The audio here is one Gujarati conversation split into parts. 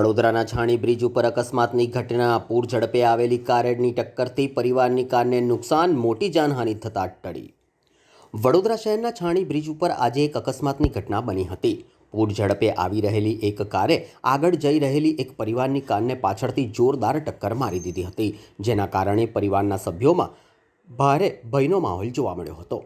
વડોદરાના છાણી બ્રિજ ઉપર અકસ્માતની ઘટના પૂર ઝડપે આવેલી કારેડની ટક્કરથી પરિવારની કારને નુકસાન, મોટી જાનહાનિ થતાં ટળી। વડોદરા શહેરના છાણી બ્રિજ ઉપર આજે એક અકસ્માતની ઘટના બની હતી। પૂર ઝડપે આવી રહેલી એક કારે આગળ જઈ રહેલી એક પરિવારની કારને પાછળથી જોરદાર ટક્કર મારી દીધી હતી, જેના કારણે પરિવારના સભ્યોમાં ભારે ભયનો માહોલ જોવા મળ્યો હતો।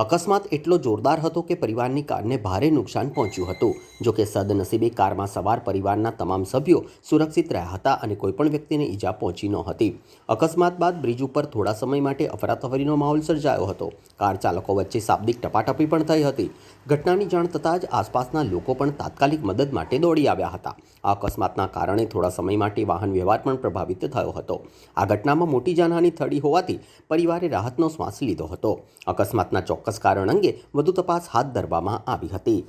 અકસ્માત એટલો જોરદાર હતો કે પરિવારની કારને ભારે નુકસાન પહોંચ્યું હતું। જો કે સદનસીબે કારમાં સવાર પરિવારના તમામ સભ્યો સુરક્ષિત રહ્યા હતા અને કોઈપણ વ્યક્તિને ઈજા પહોંચી નહોતી। અકસ્માત બાદ બ્રિજ ઉપર થોડા સમય માટે અફરાતફરીનો માહોલ સર્જાયો હતો। કાર ચાલકો વચ્ચે શાબ્દિક ટપાટપી પણ થઈ હતી। ઘટનાની જાણ થતાં જ આસપાસના લોકો પણ તાત્કાલિક મદદ માટે દોડી આવ્યા હતા। આ અકસ્માતના કારણે થોડા સમય માટે વાહન વ્યવહાર પણ પ્રભાવિત થયો હતો। આ ઘટનામાં મોટી જાનહાનિ થડી હોવાથી પરિવારે રાહતનો શ્વાસ લીધો હતો। અકસ્માતના ચોક્કસ કારણ અંગે વધુ તપાસ હાથ ધરવામાં આવી હતી।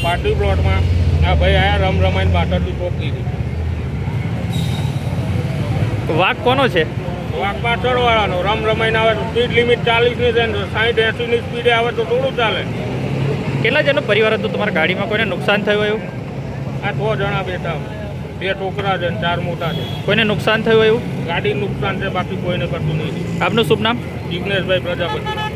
પાર્ટી પ્લોટમાં આ ભાઈ આયા રમાઈને પાછળથી ટોકી હતી। વાક કોનો છે? વાક પાછળવાળાનો રમાઈને આવે તો સ્પીડ લિમિટ 40ની છે, 60-80ની સ્પીડે આવે તો થોડું ચાલે। કેટલા જણનો પરિવાર હતો તમારા ગાડીમાં? કોઈને નુકસાન થયું એવું? આ 6 જણા બેઠા, 2 છોકરા છે, 4 મોટા છે। કોઈને નુકસાન થયું એવું? ગાડી નુકસાન છે, બાકી કોઈને કશું નહીં। આપનું શુભ નામ? જિગ્નેશભાઈ પ્રજાપતિ।